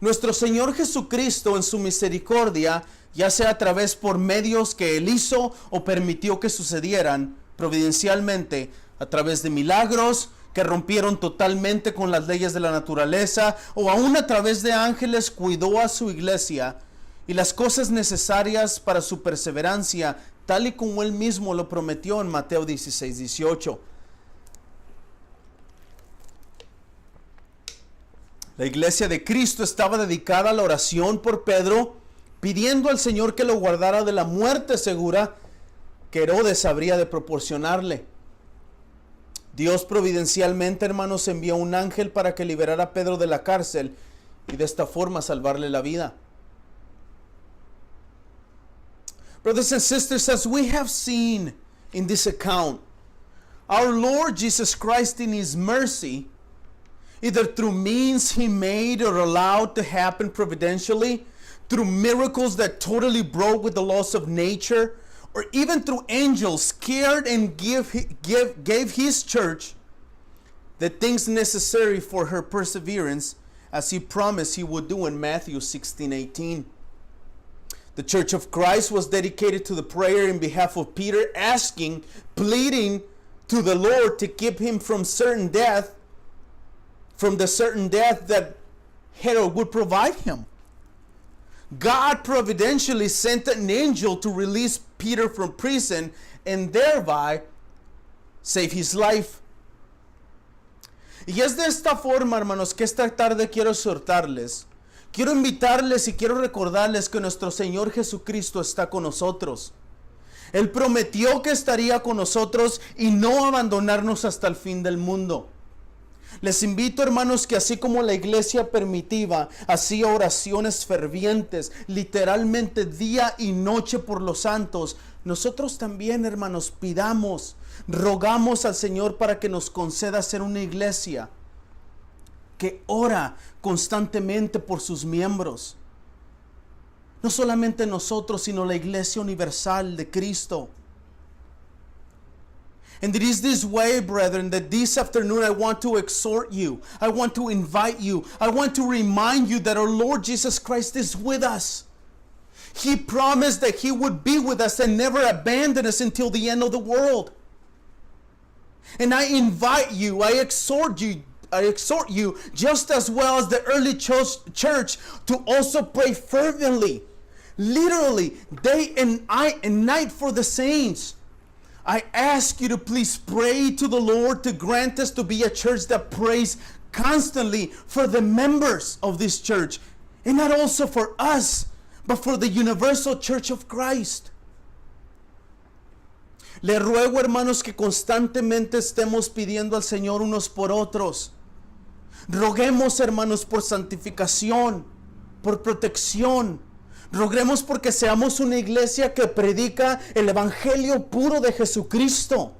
Speaker 1: nuestro Señor Jesucristo en su misericordia, ya sea a través por medios que Él hizo o permitió que sucedieran providencialmente, a través de milagros que rompieron totalmente con las leyes de la naturaleza, o aún a través de ángeles, cuidó a su iglesia y las cosas necesarias para su perseverancia, tal y como Él mismo lo prometió en Mateo 16, 18. La iglesia de Cristo estaba dedicada a la oración por Pedro, pidiendo al Señor que lo guardara de la muerte segura que Herodes habría de proporcionarle. Dios providencialmente, hermanos, envió un ángel para que liberara a Pedro de la cárcel y de esta forma salvarle la vida. Brothers and sisters, as we have seen in this account, our Lord Jesus Christ in his mercy, either through means he made or allowed to happen providentially, through miracles that totally broke with the laws of nature, or even through angels cared and gave his church the things necessary for her perseverance, as he promised he would do in Matthew 16:18. The Church of Christ was dedicated to the prayer in behalf of Peter, asking, pleading to the Lord to keep him from certain death, from the certain death that Herod would provide him. God providentially sent an angel to release Peter from prison and thereby save his life. Y es de esta forma, hermanos, que esta tarde quiero exhortarles, quiero invitarles y quiero recordarles que nuestro Señor Jesucristo está con nosotros. Él prometió que estaría con nosotros y no abandonarnos hasta el fin del mundo. Les invito, hermanos, que así como la iglesia primitiva hacía oraciones fervientes, literalmente día y noche por los santos, nosotros también, hermanos, pidamos, rogamos al Señor para que nos conceda ser una iglesia que ora constantemente por sus miembros. No solamente nosotros, sino la iglesia universal de Cristo. And it is this way, brethren, that this afternoon I want to exhort you. I want to invite you. I want to remind you that our Lord Jesus Christ is with us. He promised that He would be with us and never abandon us until the end of the world. And I invite you, I exhort you, just as well as the early church, to also pray fervently, literally, day and night for the saints. I ask you to please pray to the Lord to grant us to be a church that prays constantly for the members of this church, and not also for us, but for the universal church of Christ. Le ruego, hermanos, que constantemente estemos pidiendo al Señor unos por otros. Roguemos, hermanos, por santificación, por protección. Roguemos porque seamos una iglesia que predica el evangelio puro de Jesucristo.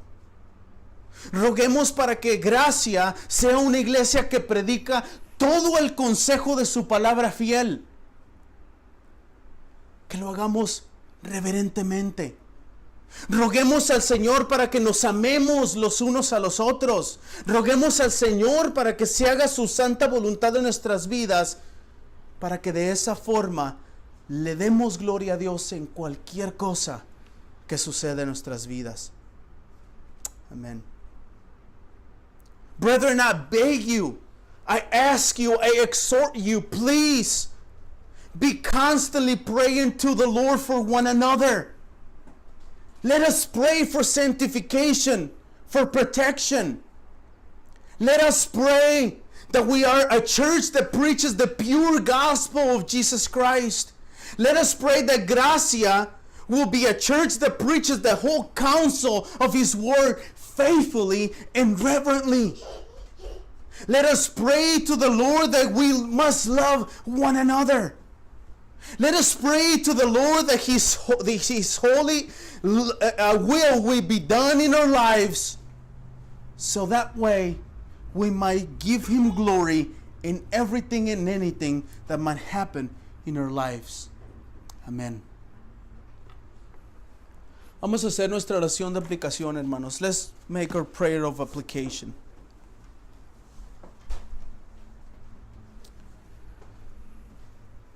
Speaker 1: Roguemos para que Gracia sea una iglesia que predica todo el consejo de su palabra fiel. Que lo hagamos reverentemente. Roguemos al Señor para que nos amemos los unos a los otros. Roguemos al Señor para que se haga su santa voluntad en nuestras vidas, para que de esa forma le demos gloria a Dios en cualquier cosa que suceda en nuestras vidas. Amén. Brethren, I beg you, I ask you, I exhort you, please be constantly praying to the Lord for one another. Let us pray for sanctification, for protection. Let us pray that we are a church that preaches the pure gospel of Jesus Christ. Let us pray that Gracia will be a church that preaches the whole counsel of His word faithfully and reverently. Let us pray to the Lord that we must love one another. Let us pray to the Lord that His holy will be done in our lives, so that way we might give Him glory in everything and anything that might happen in our lives. Amén. Vamos a hacer nuestra oración de aplicación, hermanos. Let's make our prayer of application.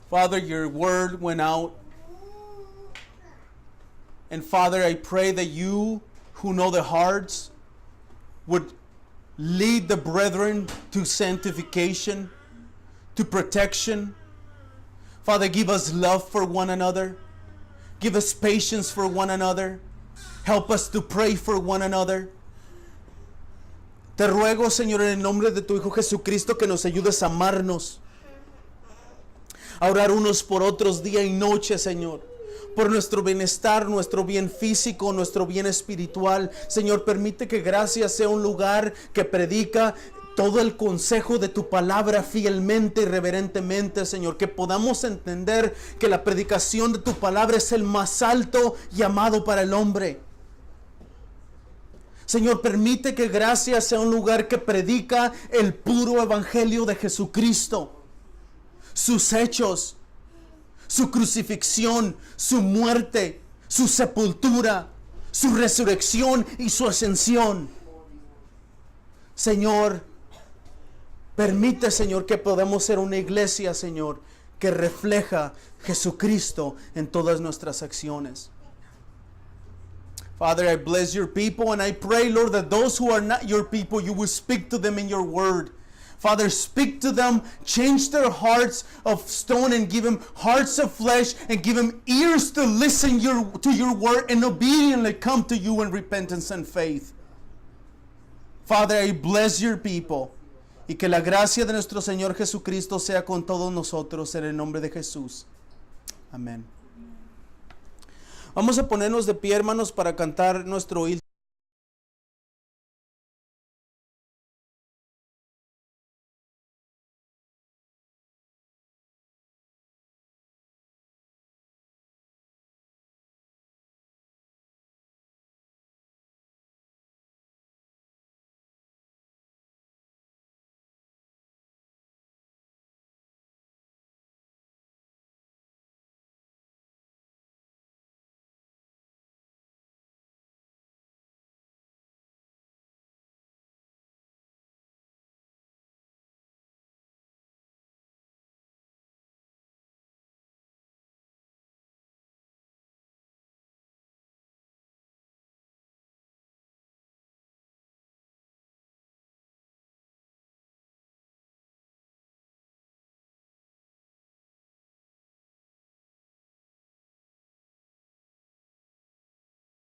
Speaker 1: Father, your word went out. And Father, I pray that you, who know the hearts, would lead the brethren to sanctification, to protection. Father, give us love for one another. Give us patience for one another. Help us to pray for one another. Te ruego, Señor, en el nombre de tu Hijo Jesucristo, que nos ayudes a amarnos, a orar unos por otros día y noche, Señor, por nuestro bienestar, nuestro bien físico, nuestro bien espiritual. Señor, permite que Gracia sea un lugar que predica todo el consejo de tu palabra fielmente y reverentemente, Señor. Que podamos entender que la predicación de tu palabra es el más alto llamado para el hombre. Señor, permite que Gracia sea un lugar que predica el puro evangelio de Jesucristo, sus hechos, su crucifixión, su muerte, su sepultura, su resurrección y su ascensión. Señor, permite, Señor, que podamos ser una iglesia, Señor, que refleja Jesucristo en todas nuestras acciones. Father, I bless your people, and I pray, Lord, that those who are not your people, you will speak to them in your word. Father, speak to them, change their hearts of stone and give them hearts of flesh, and give them ears to listen to your word and obediently come to you in repentance and faith. Father, I bless your people. Y que la gracia de nuestro Señor Jesucristo sea con todos nosotros en el nombre de Jesús. Amén. Vamos a ponernos de pie, hermanos, para cantar nuestro